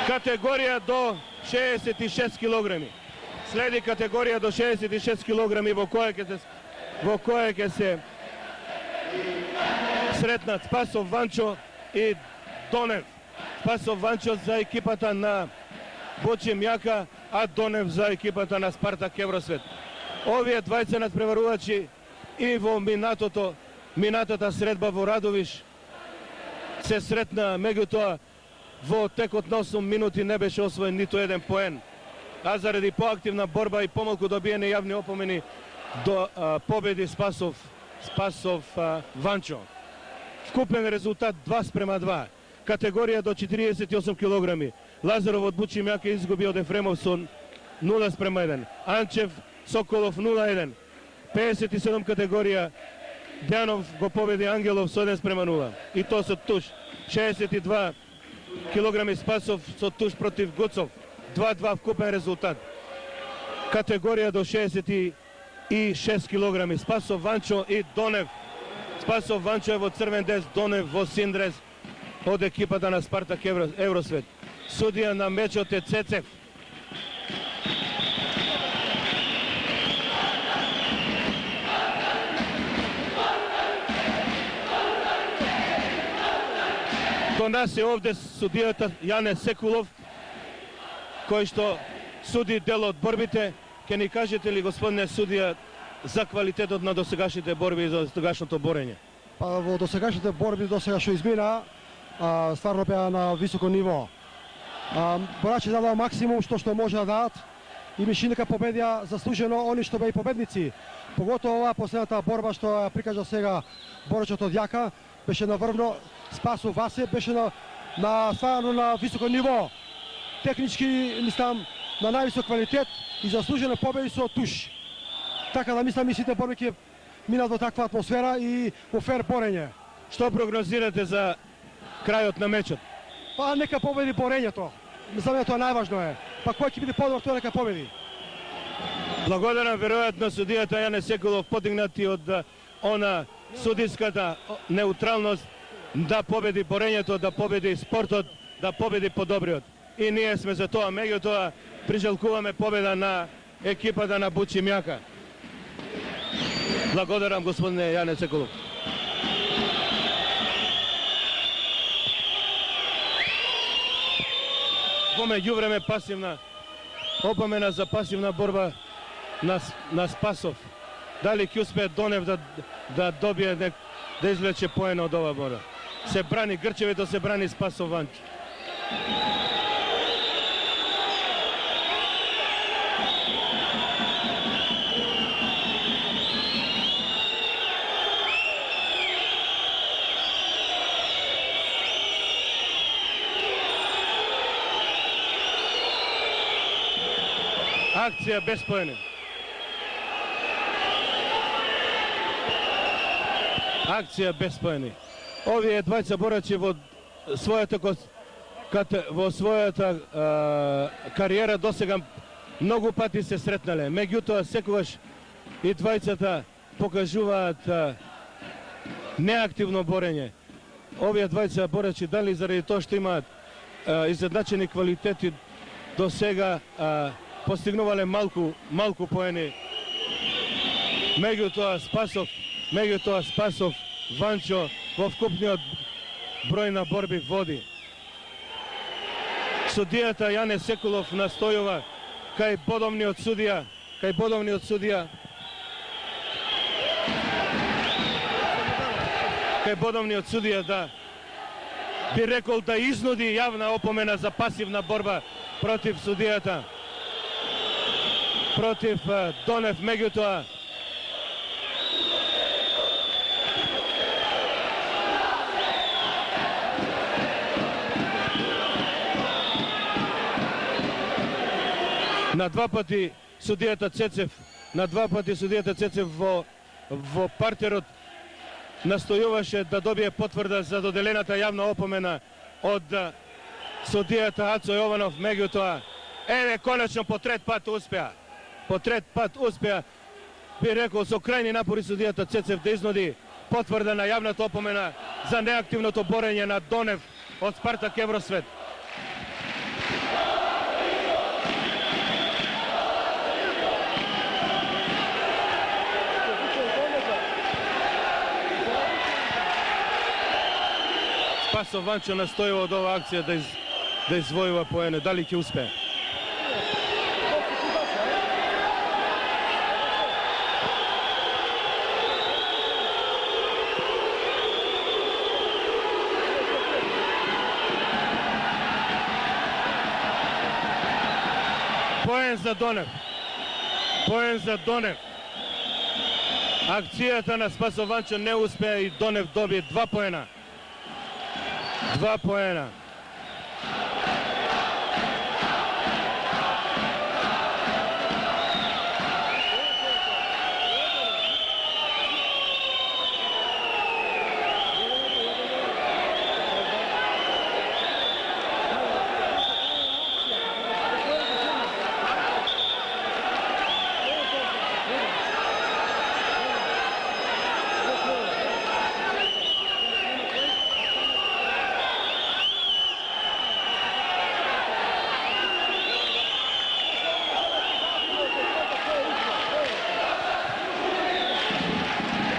Категорија до 66 килограми. Следи категорија до 66 килограми во која ќе се сретнат Спасов Ванчо и Донев. Спасов Ванчо за екипата на Бучи Мјака, а Донев за екипата на Спартак Евросвет. Овие двајца надпреварувачи и во минатата средба во Радовиш се сретна, меѓутоа во текот на 8 минути не беше освоен ниту еден поен, а заради поактивна борба и помалку добиени јавни опомени до победи Спасов Ванчо. Вкупен резултат 2:2. Категорија до 48 килограми. Лазаров од Бучи Мјака изгуби од Ефремов со 0:1. Анчев Соколов 0:1. 57 категорија Дејанов го победи Ангелов со 1:0. И то со туш. 62 килограми Спасов со туш против Гуцов. 2:2 вкупен резултат. Категорија до 66 килограми. Спасов Ванчо и Донев. Спасов Ванчо е во црвен дрес, Донев во син дрес од екипата на Спартак Евросвет. Судија на мечот е Цецев. До нас е овде судијата Јане Секулов, кој што суди дел од борбите. Ке ни кажете ли, господине судија, за квалитетот на досегашните борби и за досегашното борење? Во досегашните борби досега што измина, стварно беа на високо ниво. Борачи дадоа максимум што може да дадат и мислам дека победија заслужено они што беа и победници. Поготово оваа последната борба што ја прикажа сега боречот од Јака, беше наврвно. Спасов Васе беше на стварно на високо ниво. Технички, мислам, на највисок квалитет и заслужено победи со туш. Така да мислам и сите борби ќе минат во таква атмосфера и во фер борење. Што прогнозирате за крајот на мечот? Нека победи борењето. Мислам дека тоа најважно е. Кој ќе биде подобар, тој нека победи. Благодарам веројатно судијата Јане Секулов, подигнати од она судиската неутралност, да победи борењето, да победи спортот, да победи подобриот. И ние сме за тоа, меѓутоа прижалкуваме победа на екипата на Бучи Мјака. Благодарам, господине Јане Секулов. Во меѓувреме пасивна опомена за пасивна борба на Спасов. Дали ќе успее Донев да добие, да извлече поена од ова борба? Се брани Грчевито, се брани Спасов Ванчо. Акција без поени. Акција без поени. Овие двајца борачи во својата кариера досега многу пати се сретнале. Меѓутоа секогаш и двајцата покажуваат неактивно борење. Овие двајца борачи, дали заради тоа што имаат изедначени квалитети до сега, постигнувале малку поени. Меѓутоа Спасов Ванчо во вкупниот број на борби води. Судијата Јане Секулов настојува кај бодовниот судија да би рекол да изнуди јавна опомена за пасивна борба против судијата, против Донев, меѓутоа на два пати судијата Цецев во партерот настојуваше да добие потврда за доделената јавна опомена од судијата Ацо Јованов, меѓутоа конечно по трет пат успеа, би рекол со крајни напори судијата Цецев да изнуди потврда на јавната опомена за неактивното борење на Донев од Спартак Евросвет. Спасов Ванчо настојува од оваа акција да извојува поене. Дали ќе успее? Поен за Донев. Поен за Донев. Акцијата на Спасов Ванчо не успеа и Донев добие 2 поена. 2 поена.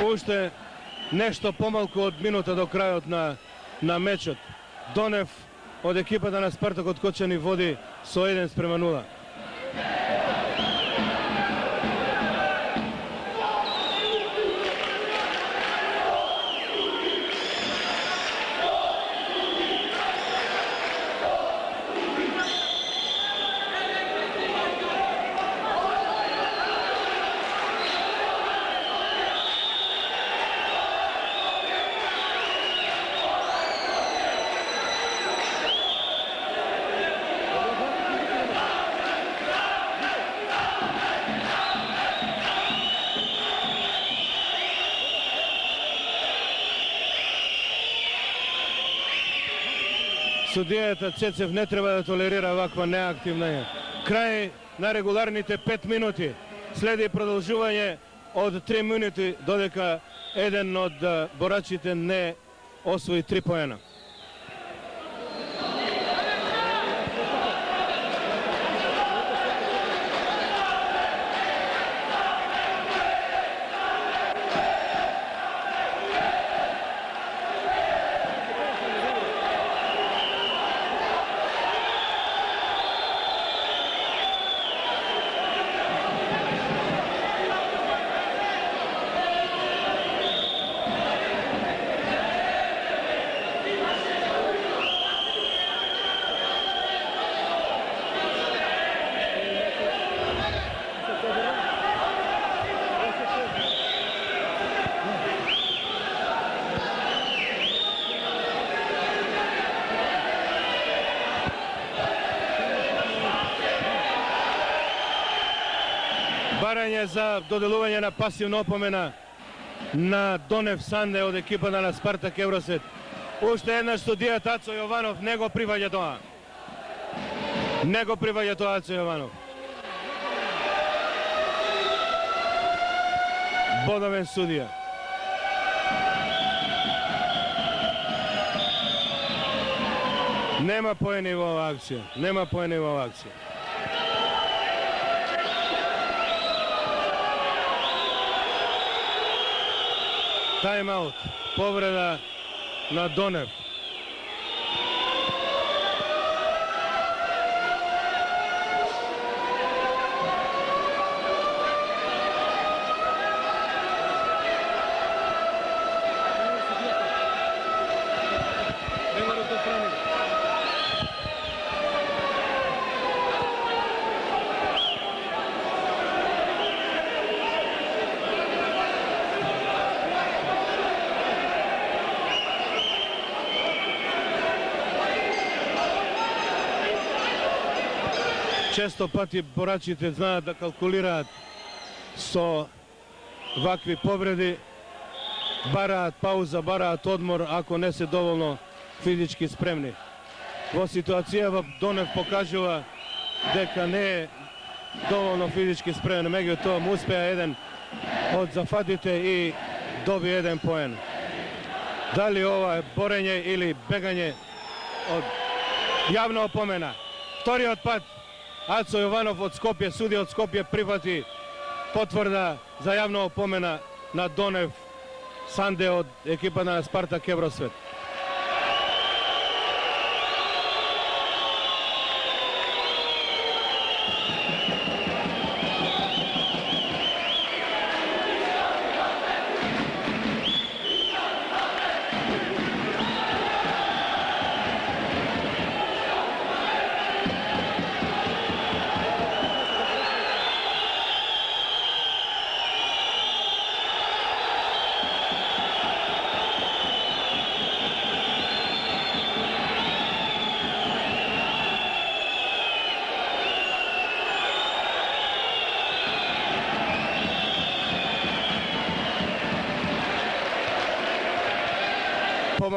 Уште нешто помалку од минута до крајот на мечот. Донев од екипата на Спартак од Кочани води со 1:0. Судијата Цецев не треба да толерира ваква неактивна. Крај на регуларните 5 минути. Следи продолжување од 3 минути додека еден од борачите не освои 3 поена. Барање за доделување на пасивна опомена на Донев Санде од екипата на Спартак Евросвет. Уште еднаш судија Ацо Јованов не го приваѓа тоа. Не го приваѓа тоа Ацо Јованов. Бодовен судија. Нема поени во оваа акција. Нема поени во оваа акција. Тайм-аут, повреда на Донев. Често пати борачите знаат да калкулираат со вакви повреди, бараат пауза, бараат одмор ако не се доволно физички спремни. Во ситуацијава Донев покажува дека не е доволно физички спремен, меѓутоа му успеа еден од зафатите и доби 1 поен. Дали ова е борење или бегање од јавна опомена? Вториот пат Ацо Јованов од Скопје, судија од Скопје прифати потврда за јавна опомена на Донев Санде од екипата на Спартак Евросвет.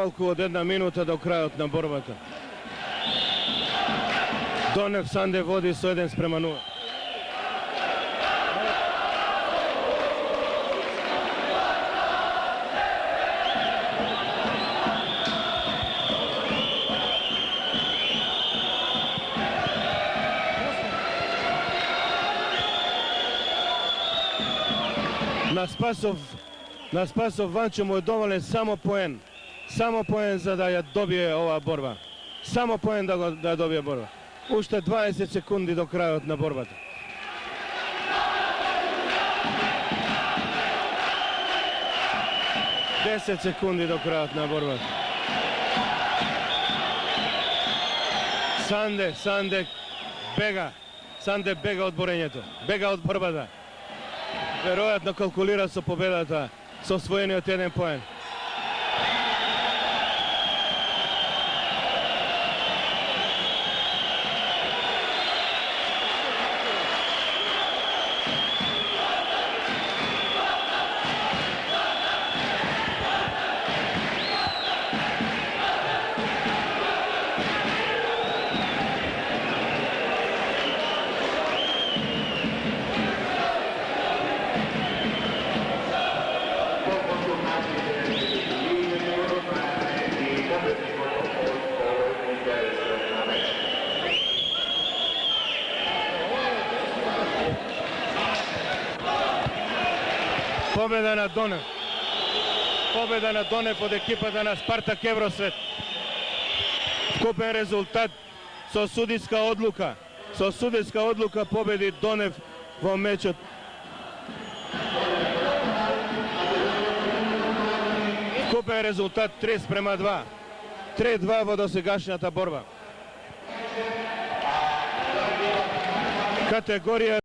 помалку од 1 минута до крајот на борбата. Донев Санде води со 1:0. На Спасов Ванчо му е доволен само поен за да ја добие оваа борба. Само поен да добие борба. Уште 20 секунди до крајот на борбата. Десет секунди до крајот на борбата. Санде бега. Санде бега од борењето. Бега од борбата. Веројатно калкулира со победата, со освоениот 1 поен. Победа на Донев. Победа на Донев од екипата на Спартак Евросвет. Вкупен резултат со судиска одлука. Со судиска одлука победи Донев во мечот. Вкупен резултат 30:2. 3-2 во досегашната борба. Категорија